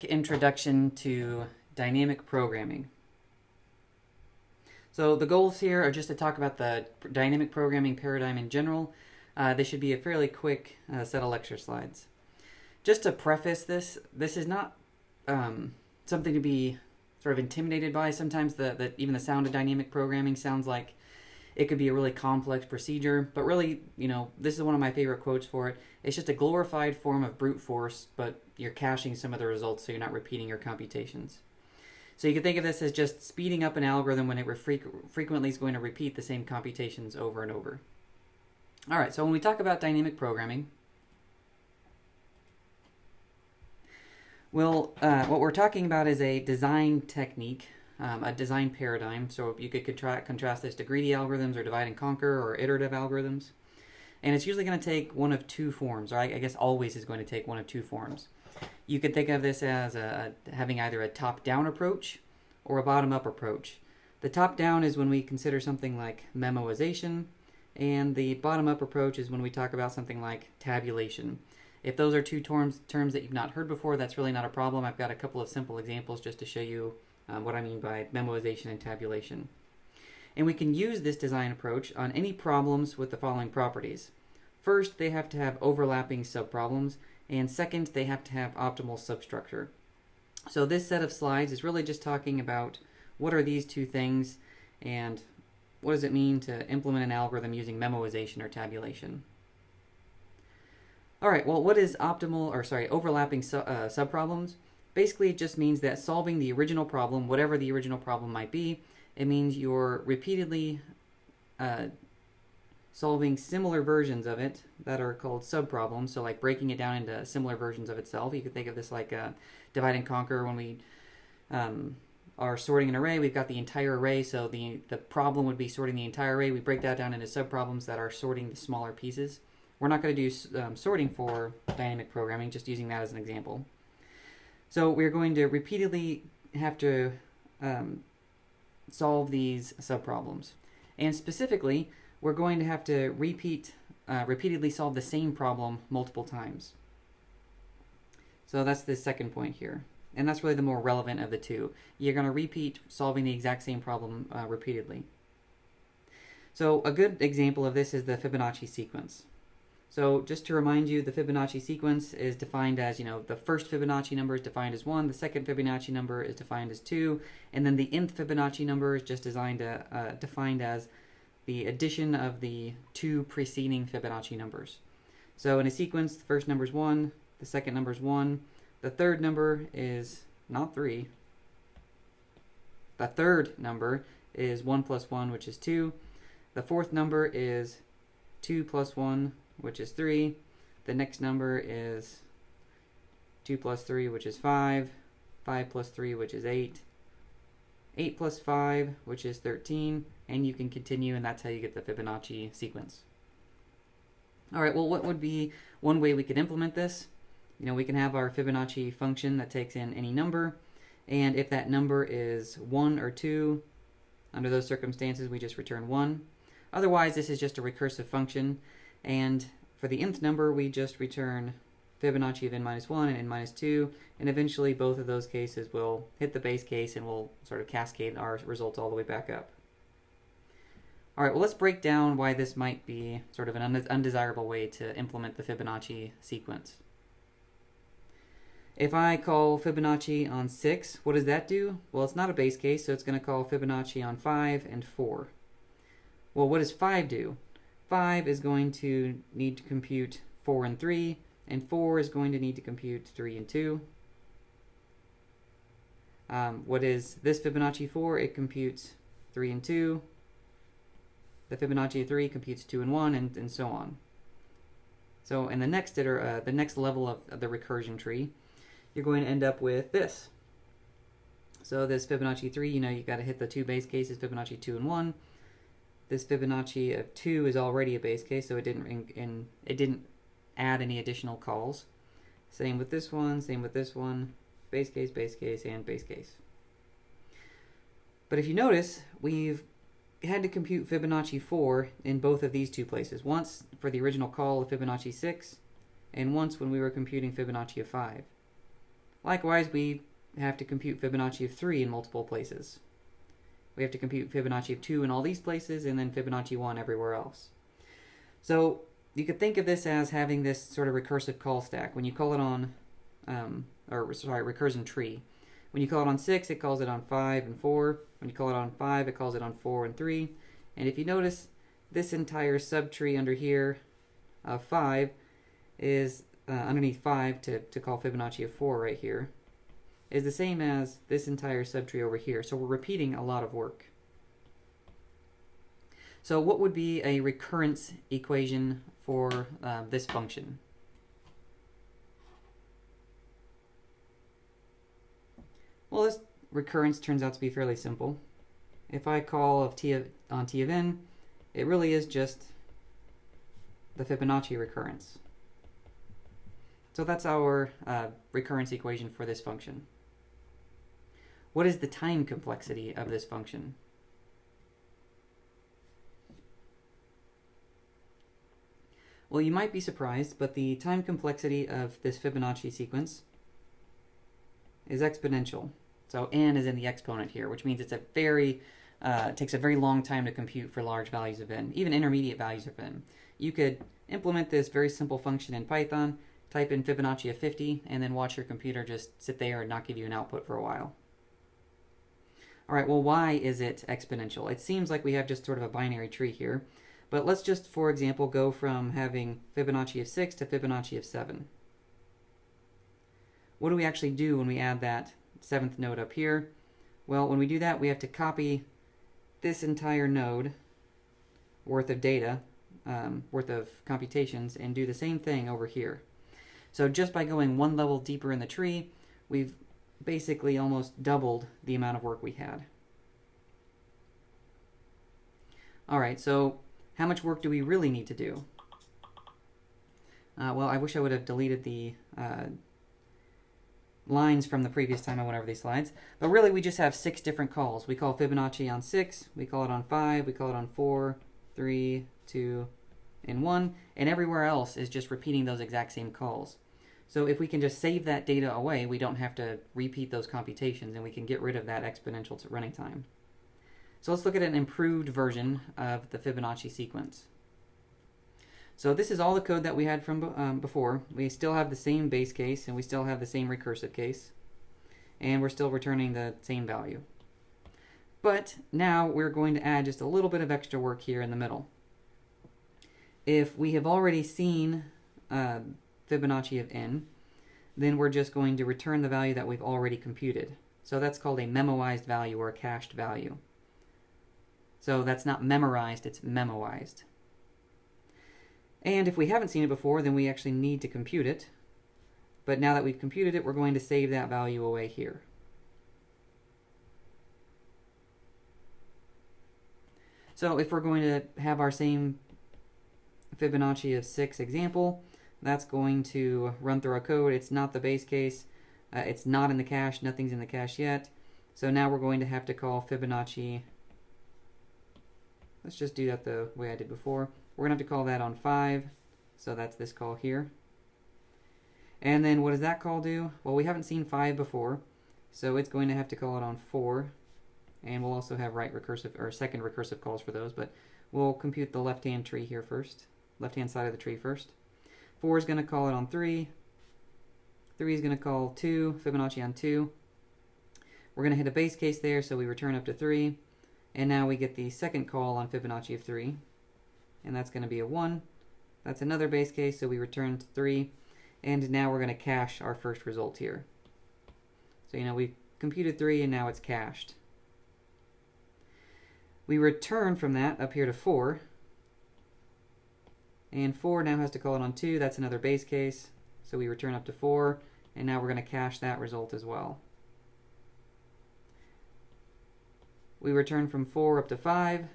Introduction to dynamic programming. So the goals here are just to talk about the dynamic programming paradigm in general. This should be a fairly quick set of lecture slides. Just to preface this is not something to be sort of intimidated by. Sometimes even the sound of dynamic programming sounds like it could be a really complex procedure, but really, this is one of my favorite quotes for it. It's just a glorified form of brute force, but you're caching some of the results so you're not repeating your computations. So you can think of this as just speeding up an algorithm when it frequently is going to repeat the same computations over and over. All right, so when we talk about dynamic programming, what we're talking about is a design technique, a design paradigm. So you could contrast this to greedy algorithms or divide and conquer or iterative algorithms. And it's usually going to take one of two forms, or I guess always is going to take one of two forms. You could think of this as having either a top-down approach or a bottom-up approach. The top-down is when we consider something like memoization, and the bottom-up approach is when we talk about something like tabulation. If those are two terms that you've not heard before, that's really not a problem. I've got a couple of simple examples just to show you what I mean by memoization and tabulation. And we can use this design approach on any problems with the following properties. First, they have to have overlapping subproblems, and second, they have to have optimal substructure. So this set of slides is really just talking about what are these two things, and what does it mean to implement an algorithm using memoization or tabulation. All right, well, what is overlapping subproblems? Basically, it just means that solving the original problem, whatever the original problem might be, it means you're repeatedly solving similar versions of it that are called subproblems. So like breaking it down into similar versions of itself. You could think of this like divide and conquer. When we are sorting an array, we've got the entire array. So the problem would be sorting the entire array. We break that down into subproblems that are sorting the smaller pieces. We're not going to do sorting for dynamic programming, just using that as an example. So we're going to repeatedly have to solve these subproblems. And specifically, we're going to have to repeatedly solve the same problem multiple times. So that's the second point here. And that's really the more relevant of the two. You're going to repeat solving the exact same problem repeatedly. So a good example of this is the Fibonacci sequence. So just to remind you, the Fibonacci sequence is defined as, the first Fibonacci number is defined as 1, the second Fibonacci number is defined as 2, and then the nth Fibonacci number is just defined as the addition of the two preceding Fibonacci numbers. So in a sequence, the first number is 1, the second number is 1, the third number is not 3. The third number is 1 plus 1, which is 2. The fourth number is 2 plus 1, which is 3. The next number is 2 plus 3, which is 5. 5 plus 3, which is 8. 8 plus 5, which is 13. And you can continue, and that's how you get the Fibonacci sequence. All right, well, what would be one way we could implement this? We can have our Fibonacci function that takes in any number. And if that number is 1 or 2, under those circumstances, we just return 1. Otherwise, this is just a recursive function. And for the nth number, we just return Fibonacci of n minus 1 and n minus 2, and eventually both of those cases will hit the base case and we'll sort of cascade our results all the way back up. All right, well, let's break down why this might be sort of an undesirable way to implement the Fibonacci sequence. If I call Fibonacci on 6, what does that do? Well, it's not a base case, so it's going to call Fibonacci on 5 and 4. Well, what does 5 do? 5 is going to need to compute 4 and 3, and 4 is going to need to compute 3 and 2. What is this Fibonacci for? It computes 3 and 2. The Fibonacci of 3 computes 2 and 1, and so on. So in the next level of the recursion tree, you're going to end up with this. So this Fibonacci 3, you've got to hit the two base cases, Fibonacci 2 and 1. This Fibonacci of 2 is already a base case, so it didn't add any additional calls. Same with this one, base case, and base case. But if you notice, we've had to compute Fibonacci 4 in both of these two places. Once for the original call of Fibonacci 6, and once when we were computing Fibonacci of 5. Likewise, we have to compute Fibonacci of 3 in multiple places. We have to compute Fibonacci of 2 in all these places, and then Fibonacci 1 everywhere else. So you could think of this as having this sort of recursive call stack. When you call it on, recursion tree. When you call it on 6, it calls it on 5 and 4. When you call it on 5, it calls it on 4 and 3. And if you notice, this entire subtree under here of 5 is underneath 5 to call Fibonacci of 4 right here, is the same as this entire subtree over here. So we're repeating a lot of work. So what would be a recurrence equation for this function? Well, this recurrence turns out to be fairly simple. If I call on t of n, it really is just the Fibonacci recurrence. So that's our recurrence equation for this function. What is the time complexity of this function? Well, you might be surprised, but the time complexity of this Fibonacci sequence is exponential. So n is in the exponent here, which means it's a very takes a very long time to compute for large values of n, even intermediate values of n. You could implement this very simple function in Python, type in Fibonacci of 50, and then watch your computer just sit there and not give you an output for a while. All right, well, why is it exponential? It seems like we have just sort of a binary tree here, but let's just, for example, go from having Fibonacci of 6 to Fibonacci of 7. What do we actually do when we add that 7th node up here? Well, when we do that, we have to copy this entire node worth of data, worth of computations, and do the same thing over here. So just by going one level deeper in the tree, we've basically almost doubled the amount of work we had. All right, so how much work do we really need to do? Well, I wish I would have deleted the lines from the previous time I went over these slides. But really, we just have 6 different calls. We call Fibonacci on 6, we call it on 5, we call it on 4, 3, 2, and 1, and everywhere else is just repeating those exact same calls. So if we can just save that data away, we don't have to repeat those computations, and we can get rid of that exponential running time. So let's look at an improved version of the Fibonacci sequence. So this is all the code that we had from before. We still have the same base case, and we still have the same recursive case, and we're still returning the same value. But now we're going to add just a little bit of extra work here in the middle. If we have already seen Fibonacci of n, then we're just going to return the value that we've already computed. So that's called a memoized value or a cached value. So that's not memorized, it's memoized. And if we haven't seen it before, then we actually need to compute it. But now that we've computed it, we're going to save that value away here. So if we're going to have our same Fibonacci of 6 example, that's going to run through our code. It's not the base case. It's not in the cache. Nothing's in the cache yet. So now we're going to have to call Fibonacci. Let's just do that the way I did before. We're going to have to call that on 5. So that's this call here. And then what does that call do? Well, we haven't seen 5 before. So it's going to have to call it on 4. And we'll also have second recursive calls for those. But we'll compute the left-hand tree here first. Left-hand side of the tree first. 4 is going to call it on 3. 3 is going to call 2, Fibonacci on 2. We're going to hit a base case there, so we return up to 3. And now we get the second call on Fibonacci of 3. And that's going to be a 1. That's another base case, so we return to 3. And now we're going to cache our first result here. So, we computed 3, and now it's cached. We return from that up here to 4. And 4 now has to call it on 2. That's another base case. So we return up to 4. And now we're going to cache that result as well. We return from 4 up to 5.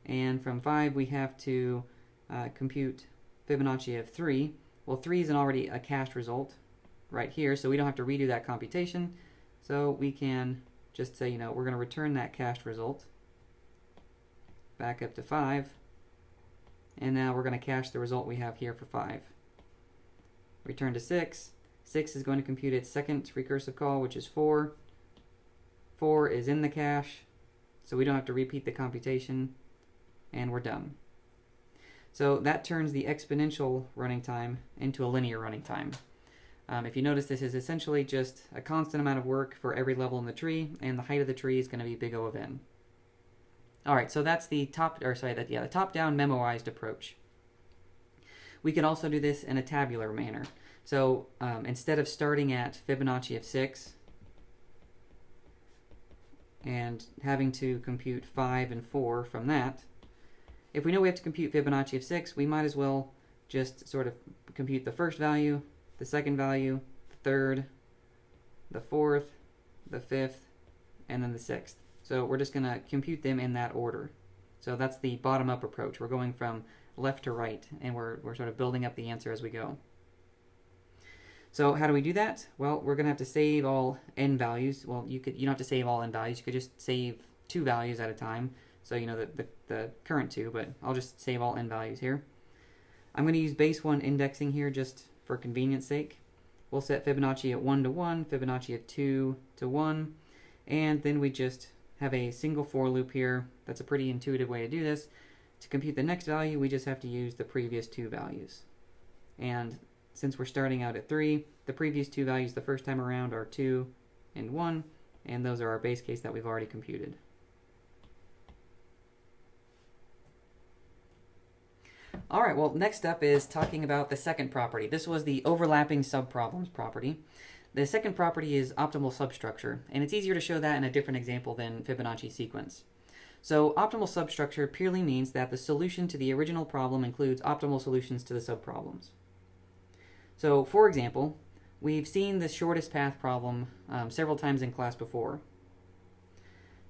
And from 5 we have to compute Fibonacci of 3. Well, 3 is already a cached result right here, so we don't have to redo that computation. So we can just say, we're going to return that cached result back up to 5. And now we're going to cache the result we have here for 5. Return to 6. 6 is going to compute its second recursive call, which is 4. 4 is in the cache, so we don't have to repeat the computation, and we're done. So that turns the exponential running time into a linear running time. If you notice, this is essentially just a constant amount of work for every level in the tree, and the height of the tree is going to be big O of n. All right, so that's the the top-down memoized approach. We can also do this in a tabular manner. So instead of starting at Fibonacci of 6 and having to compute 5 and 4 from that, if we know we have to compute Fibonacci of 6, we might as well just sort of compute the first value, the second value, the third, the fourth, the fifth, and then the sixth. So we're just going to compute them in that order. So that's the bottom-up approach. We're going from left to right, and we're sort of building up the answer as we go. So how do we do that? Well, we're going to have to save all n values. Well, you don't have to save all n values. You could just save 2 values at a time. So you know the current 2, but I'll just save all n values here. I'm going to use base 1 indexing here just for convenience sake. We'll set Fibonacci at 1 to 1, Fibonacci at 2 to 1, and then we just have a single for loop here. That's a pretty intuitive way to do this. To compute the next value, we just have to use the previous 2 values. And since we're starting out at 3, the previous 2 values the first time around are 2 and 1, and those are our base case that we've already computed. All right, well, next up is talking about the second property. This was the overlapping subproblems property. The second property is optimal substructure, and it's easier to show that in a different example than Fibonacci sequence. So optimal substructure purely means that the solution to the original problem includes optimal solutions to the subproblems. So, for example, we've seen the shortest path problem several times in class before.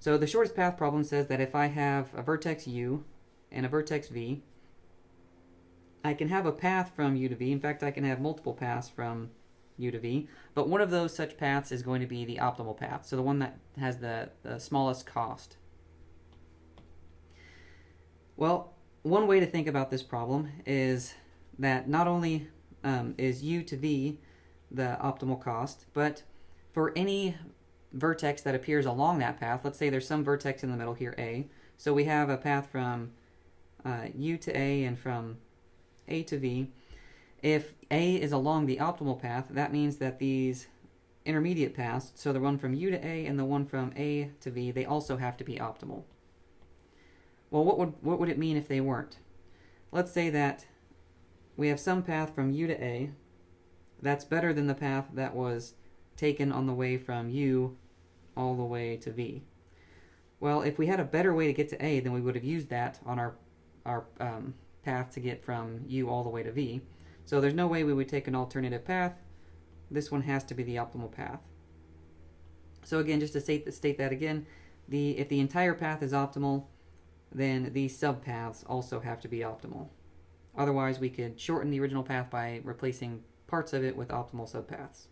So the shortest path problem says that if I have a vertex u and a vertex v, I can have a path from u to v. In fact, I can have multiple paths from u to v, but one of those such paths is going to be the optimal path, so the one that has the smallest cost. Well, one way to think about this problem is that not only is u to v the optimal cost, but for any vertex that appears along that path, let's say there's some vertex in the middle here, a, so we have a path from u to a and from a to v. If a is along the optimal path, that means that these intermediate paths, so the one from u to a and the one from a to v, they also have to be optimal. Well, what would it mean if they weren't? Let's say that we have some path from u to a that's better than the path that was taken on the way from u all the way to v. Well, if we had a better way to get to a, then we would have used that on our path to get from u all the way to v. So there's no way we would take an alternative path. This one has to be the optimal path. So again, just to state that again, if the entire path is optimal, then these subpaths also have to be optimal. Otherwise, we could shorten the original path by replacing parts of it with optimal subpaths.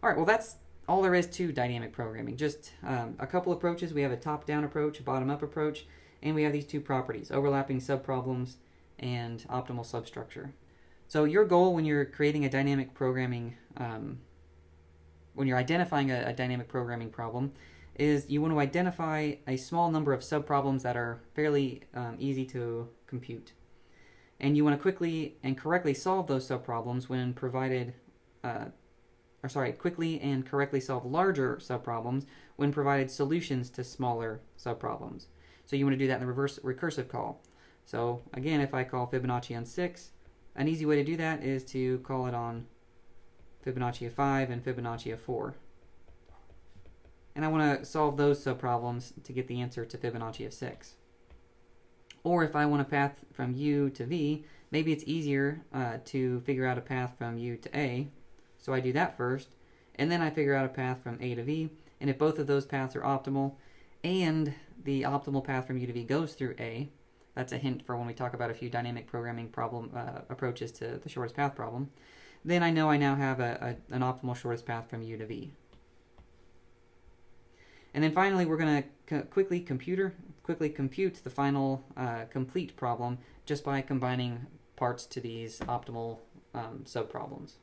All right, well, that's all there is to dynamic programming. Just a couple approaches. We have a top-down approach, a bottom-up approach, and we have these 2 properties, overlapping subproblems and optimal substructure. So your goal when you're creating a dynamic programming, when you're identifying a dynamic programming problem, is you want to identify a small number of subproblems that are fairly easy to compute. And you want to quickly and correctly solve those subproblems when provided, quickly and correctly solve larger subproblems when provided solutions to smaller subproblems. So you want to do that in the reverse recursive call. So again, if I call Fibonacci on 6, an easy way to do that is to call it on Fibonacci of 5 and Fibonacci of 4. And I want to solve those subproblems to get the answer to Fibonacci of 6. Or if I want a path from u to v, maybe it's easier to figure out a path from u to a. So I do that first, and then I figure out a path from a to v. And if both of those paths are optimal, and the optimal path from u to v goes through a, that's a hint for when we talk about a few dynamic programming problem approaches to the shortest path problem, then I know I now have an optimal shortest path from u to v. And then finally, we're going to quickly compute the final complete problem just by combining parts to these optimal subproblems.